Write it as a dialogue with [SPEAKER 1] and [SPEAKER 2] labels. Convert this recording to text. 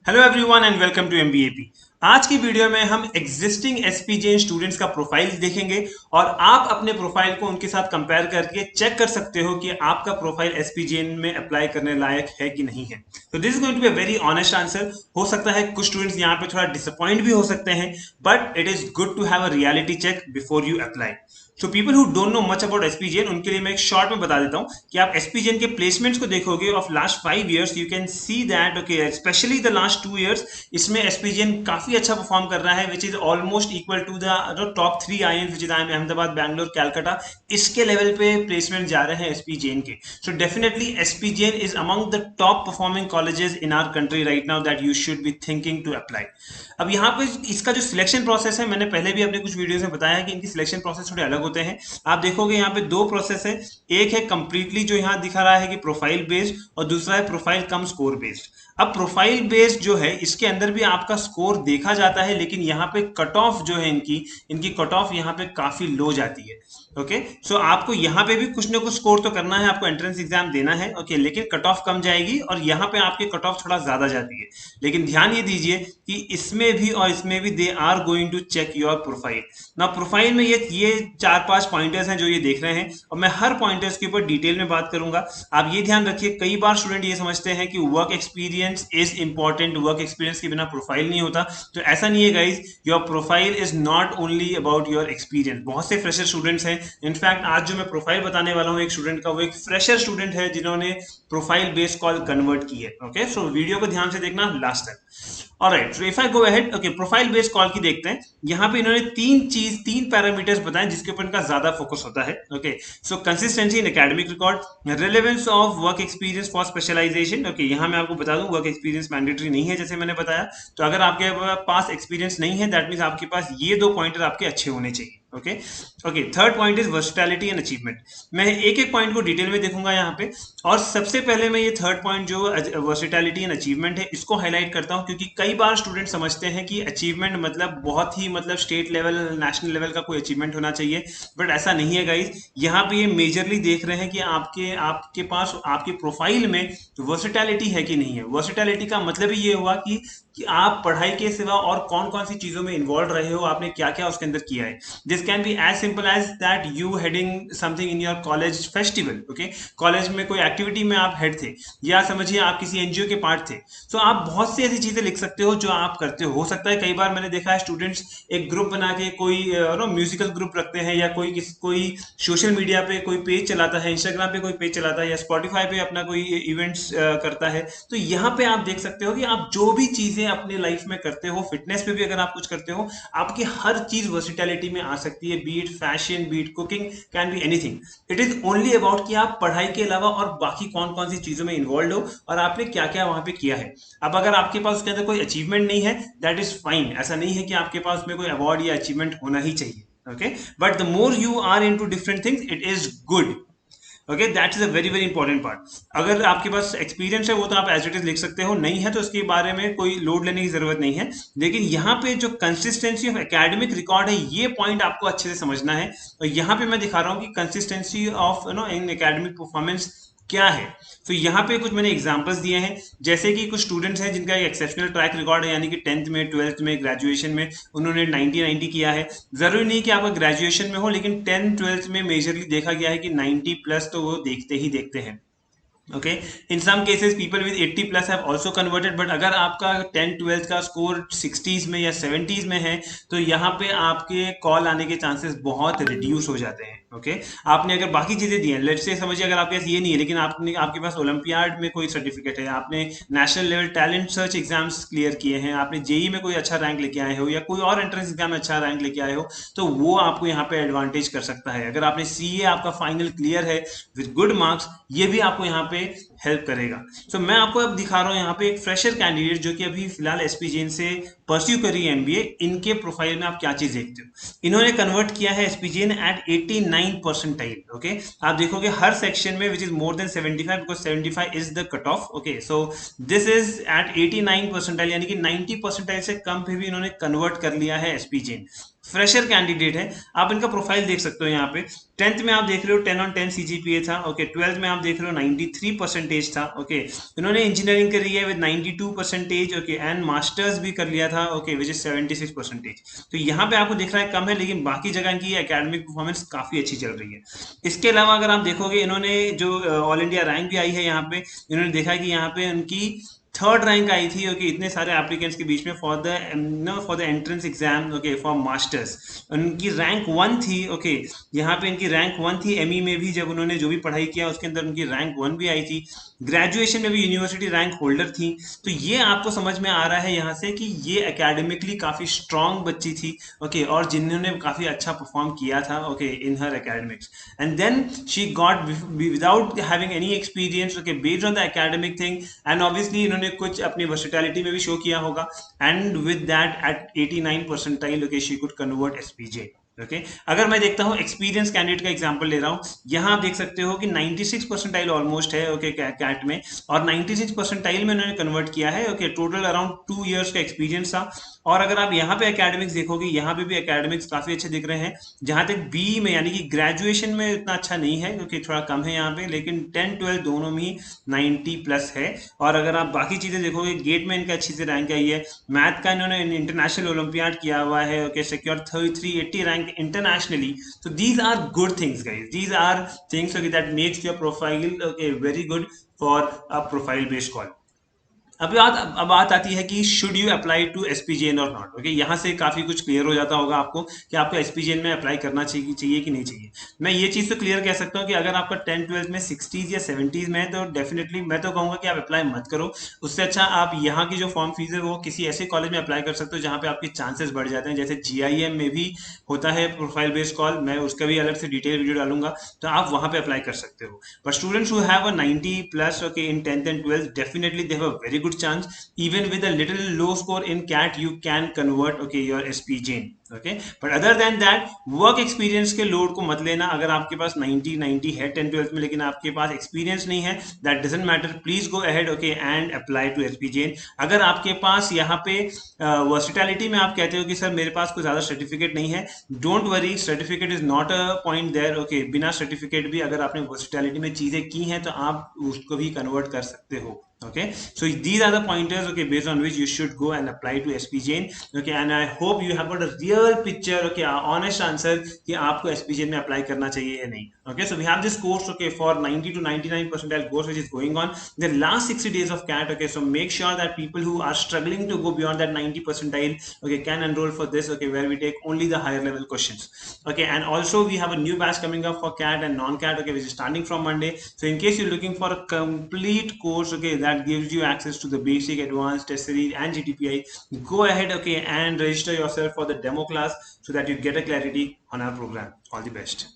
[SPEAKER 1] Hello everyone and welcome to एमबीएपी। आज की video में हम एग्जिस्टिंग एसपीजेन स्टूडेंट्स का प्रोफाइल देखेंगे और आप अपने प्रोफाइल को उनके साथ कंपेयर करके चेक कर सकते हो कि आपका प्रोफाइल एसपीजेन में अप्लाई करने लायक है कि नहीं है। तो this is going to be a very honest answer. हो सकता है कुछ स्टूडेंट्स यहाँ पे थोड़ा डिसअपॉइंट भी हो सकते हैं, but it is good to have a reality check before you apply. So people who don't know much about एसपीजेन, उनके लिए मैं एक शॉर्ट में बता देता हूँ कि आप एसपीजेन के प्लेसमेंट्स को देखोगे of last 5 years, you can see that okay specially the last 2 years इसमें एसपीजेन काफी अच्छा परफॉर्म कर रहा है, which is almost equal to the top 3 IIMs which is I Ahmedabad, Bangalore, Calcutta. इसके लेवल पे प्लेसमेंट जा रहे हैं एसपीजेन के। So definitely एसपीजेन is among the top performing colleges in our country right now that you should be thinking to apply. अब यहाँ पे इसका जो सिलेक्शन प्रोसेस है, मैंने पहले भी अपने कुछ वीडियोस में बताया है कि इनकी सिलेक्शन प्रोसेस थोड़े अलग होते हैं। आप देखोगे यहाँ पे दो प्रोसेस है। एक है कंप्लीटली जो यहाँ दिखा रहा है कि प्रोफाइल बेस्ड, और दूसरा है प्रोफाइल कम स्कोर बेस्ड। अब प्रोफाइल बेस्ड जो है इसके अंदर भी आपका स्कोर देखा जाता है, लेकिन यहाँ पे कट ऑफ जो है इनकी इनकी कट ऑफ यहाँ पे काफी लो जाती है। ओके, सो आपको यहाँ पे भी कुछ ना कुछ स्कोर तो करना है, आपको एंट्रेंस एग्जाम देना है। ओके, लेकिन कट ऑफ कम जाएगी और यहाँ पे आपके कट ऑफ थोड़ा ज्यादा जाती है। लेकिन ध्यान ये दीजिए कि इसमें भी और इसमें भी they are going to check your profile. ना प्रोफाइल में ये 4-5 पॉइंटर्स हैं जो ये देख रहे हैं, और मैं हर पॉइंटर्स के ऊपर डिटेल में बात करूंगा। आप ये ध्यान रखिए, कई बार स्टूडेंट ये समझते हैं कि work experience is important, work experience के बिना प्रोफाइल नहीं होता। तो ऐसा नहीं है guys, your profile is not only about your experience. बहुत से फ्रेशर स्टूडेंट्स हैं, इनफैक्ट आज जो मैं प्रोफाइल बताने वाला हूँ एक स्टूडेंट का, वो एक फ्रेशर स्टूडेंट है जिन्होंने प्रोफाइल बेस्ड कॉल कन्वर्ट की है। ओके, सो वीडियो को ध्यान से देखना लास्ट तक। Alright, so if I go ahead, okay, profile based call की देखते हैं। यहाँ पे इन्होंने तीन पैरामीटर्स बताए जिसके ऊपर इनका ज्यादा फोकस होता है। Okay, so consistency in academic record, relevance of work experience for specialisation. Okay, यहाँ मैं आपको बता दूं वर्क एक्सपीरियंस मैंडेटरी नहीं है जैसे मैंने बताया। तो अगर आपके पास एक्सपीरियंस नहीं है, दैट मीन आपके पास ये दो पॉइंटर आपके अच्छे होने चाहिए। Okay okay, third point is versatility and achievement. मैं एक एक पॉइंट को डिटेल में देखूंगा यहाँ पे, और सबसे पहले मैं ये थर्ड पॉइंट जो वर्सिटैलिटी एंड अचीवमेंट है इसको हाईलाइट करता हूँ, क्योंकि कई बार स्टूडेंट समझते हैं कि अचीवमेंट मतलब बहुत ही मतलब स्टेट लेवल, नेशनल लेवल का कोई अचीवमेंट होना चाहिए, बट ऐसा नहीं है गाइज। यहाँ पे ये मेजरली देख रहे हैं कि आपके आपके पास आपके प्रोफाइल में वर्सिटैलिटी है कि नहीं है। वर्सिटैलिटी का मतलब ही ये हुआ कि आप पढ़ाई के सिवा और कौन कौन सी चीजों में इन्वॉल्व रहे हो, आपने क्या क्या उसके अंदर किया है। This can be as simple as that you heading something in your college festival. Okay, college में कोई एक्टिविटी में आप हेड थे, या समझिए आप किसी एनजीओ के पार्ट थे। तो आप बहुत सी ऐसी चीजें लिख सकते हो जो आप करते हो सकता है कई बार मैंने देखा है स्टूडेंट्स एक ग्रुप बना के कोई म्यूजिकल ग्रुप रखते हैं, या कोई सोशल मीडिया पे कोई पेज चलाता है, इंस्टाग्राम पे कोई पेज चलाता है, या स्पॉटिफाई पे अपना कोई इवेंट्स करता है। तो यहाँ पे आप देख सकते हो कि आप जो भी चीजें अपने लाइफ में करते हो, फिटनेस पे भी अगर आप कुछ करते हो, आपकी हर चीज वर्सिटैलिटी में आ सकती है। Be it fashion, be it cooking, can be anything. It is only about कि आप पढ़ाई के अलावा और बाकी कौन कौन सी चीजों में इन्वॉल्व हो और आपने क्या क्या वहां पे किया है। अब अगर आपके पास उसके अंदर कोई अचीवमेंट नहीं है, दैट इज फाइन। ऐसा नहीं है कि आपके पास में कोई अवार्ड या अचीवमेंट होना ही चाहिए। Okay, but the more you are into different things, it is good. Okay, that is a very very important part. अगर आपके पास एक्सपीरियंस है वो तो आप एज इट इज लिख सकते हो, नहीं है तो उसके बारे में कोई लोड लेने की जरूरत नहीं है। लेकिन यहाँ पे जो कंसिस्टेंसी ऑफ एकेडमिक रिकॉर्ड है, ये पॉइंट आपको अच्छे से समझना है। और यहाँ पे मैं दिखा रहा हूँ कि consistency of in academic performance क्या है। तो यहाँ पे कुछ मैंने एग्जांपल्स दिए हैं, जैसे कि कुछ स्टूडेंट्स हैं जिनका एक एक्सेप्शनल ट्रैक रिकॉर्ड है, यानी कि 10th में, 12th में, ग्रेजुएशन में उन्होंने 90-90 किया है। जरूरी नहीं कि आपका ग्रेजुएशन में हो, लेकिन 10th-12th में मेजरली देखा गया है कि 90 प्लस तो वो देखते ही देखते हैं। Okay, in some cases people with 80 plus have also converted, but अगर आपका 10th-12th का स्कोर 60s में या 70s में है, तो यहाँ पे आपके कॉल आने के चांसेस बहुत रिड्यूस हो जाते हैं। ओके, आपने अगर बाकी चीजें दी हैं, लेट्स से समझिए अगर आपके पास ये नहीं है, लेकिन आपने आपके पास ओलंपियाड में कोई सर्टिफिकेट है, आपने national level talent search exams clear किए हैं, आपने जेई में कोई अच्छा रैंक लेके आए हो, या कोई और एंट्रेंस एग्जाम में अच्छा रैंक लेके आए हो, तो वो आपको यहाँ पे एडवांटेज कर सकता है। अगर आपने सीए आपका फाइनल क्लियर है विद गुड मार्क्स, ये भी आपको यहाँ पे हेल्प करेगा। सो मैं आपको अब दिखा रहा हूँ यहाँ पे एक फ्रेशर कैंडिडेट जो कि अभी फिलहाल एसपी जैन से परस्यू करी है एमबीए। इनके प्रोफाइल में आप क्या चीज देखते हो, इन्होंने कन्वर्ट किया है SP Jain at 89 percentile. Okay, आप देखोगे हर सेक्शन में which is more than 75, because 75 is the cut off. Okay, so this is at 89 percentile, यानी कि 90 परसेंटाइल से कम पे भी इन्होंने कन्वर्ट कर लिया है एसपी जैन। फ्रेशर कैंडिडेट है। आप इनका प्रोफाइल देख सकते हो यहाँ पे। 10th में आप देख रहे हो 10 on 10 CGPA था। ओके 12th में आप देख रहे हो 93 परसेंटेज था। ओके इन्होंने इंजीनियरिंग करी है with 92 percentage. Okay and masters भी कर लिया था। Okay which is 76 percentage. तो यहाँ पे आपको दिख रहा है कम है, लेकिन बाकी जगह इनकी एकेडमिक परफॉर्मेंस काफी अच्छी चल रही है। इसके अलावा अगर आप देखोगे इन्होंने जो ऑल इंडिया रैंक भी आई है यहाँ पे, इन्होंने देखा कि यहाँ पे उनकी थर्ड रैंक आई थी। ओके इतने सारे एप्लीकेंट्स के बीच में for the entrance exam. Okay for masters उनकी रैंक 1 थी। ओके यहाँ पे इनकी रैंक 1 थी। एमई में भी जब उन्होंने जो भी पढ़ाई किया उसके अंदर उनकी रैंक 1 भी आई थी। ग्रेजुएशन में भी यूनिवर्सिटी रैंक होल्डर थी। तो ये आपको समझ में आ रहा है यहाँ से कि ये एकेडमिकली काफी स्ट्रांग बच्ची थी। ओके और जिन्होंने काफी अच्छा परफॉर्म किया था। Okay in her academics and then she got without having any experience. Okay based on the academic thing and obviously इन्होंने कुछ अपनी वर्सिटैलिटी में भी शो किया होगा and with that at 89 percentile okay she could convert SPJ. ओके अगर मैं देखता हूँ एक्सपीरियंस कैंडिडेट का एग्जांपल ले रहा हूँ, यहाँ आप देख सकते हो कि 96 परसेंटाइल ऑलमोस्ट है। ओके कैट में, और 96 परसेंटाइल में उन्होंने कन्वर्ट किया है। ओके टोटल अराउंड 2 इयर्स का एक्सपीरियंस था। और अगर आप यहाँ पे एकेडमिक्स देखोगे, यहाँ पे भी एकेडमिक्स काफी अच्छे दिख रहे हैं। जहां तक बी में यानी कि ग्रेजुएशन में इतना अच्छा नहीं है क्योंकि थोड़ा कम है यहाँ पे, लेकिन 10-12 दोनों में ही 90 प्लस है। और अगर आप बाकी चीजें देखोगे, गेट में इनका अच्छी से रैंक आई है। मैथ का इन्होंने इंटरनेशनल ओलंपियाड किया हुआ है। Okay secure 380 rank internationally. So these are good things, guys. These are things okay, that makes your profile okay, very good for a profile based call. अब बात आती है कि शुड यू अप्लाई टू एसपीजीएन और not. Okay यहाँ से काफी कुछ क्लियर हो जाता होगा आपको कि आपको एसपीजीएन में अप्लाई करना चाहिए कि नहीं चाहिए। मैं ये चीज तो क्लियर कह सकता हूँ कि अगर आपका 10-12 में 60s या 70s में है तो डेफिनेटली मैं तो कहूंगा कि आप अप्लाई मत करो। उससे अच्छा आप यहाँ की जो फॉर्म फीस है वो किसी ऐसे कॉलेज में अप्लाई कर सकते हो जहाँ पे आपके चांसेस बढ़ जाते हैं। जैसे जीआईएम में भी होता है प्रोफाइल बेस्ड कॉल, मैं उसका भी अलग से डिटेल वीडियो डालूंगा, तो आप वहां पे अप्लाई कर सकते हो। But students who have a 90 plus okay in 10th and 12th definitely they have a very good chance. even with a little low score in CAT you can convert okay your SP Jain। Okay but other than that work experience के load को मत लेना। अगर आपके पास 90 है 10-12 में लेकिन आपके पास एक्सपीरियंस नहीं है, that doesn't matter, please go ahead okay and apply to SP Jain. अगर आपके पास यहाँ पे वर्सिटैलिटी में आप कहते हो कि सर मेरे पास कोई ज्यादा सर्टिफिकेट नहीं है, don't worry, certificate is not a point there. Okay बिना सर्टिफिकेट भी अगर आपने वर्सिटैलिटी में चीजें की हैं तो आप उसको भी कन्वर्ट कर सकते हो। Okay, so these are the pointers okay based on which you should go and apply to SP Jain। okay and I hope you have got a real picture okay honest answer कि आपको SP Jain में apply करना चाहिए या नहीं। okay so we have this course okay for 90 to 99 percentile course which is going on the last 60 days of CAT। okay so make sure that people who are struggling to go beyond that 90 percentile okay can enroll for this okay where we take only the higher level questions। okay and also we have a new batch coming up for CAT and non-CAT okay which is starting from Monday। so in case you're looking for a complete course okay that gives you access to the basic, advanced, tertiary and GTPI, go ahead okay and register yourself for the demo class so that you get a clarity on our program। all the best।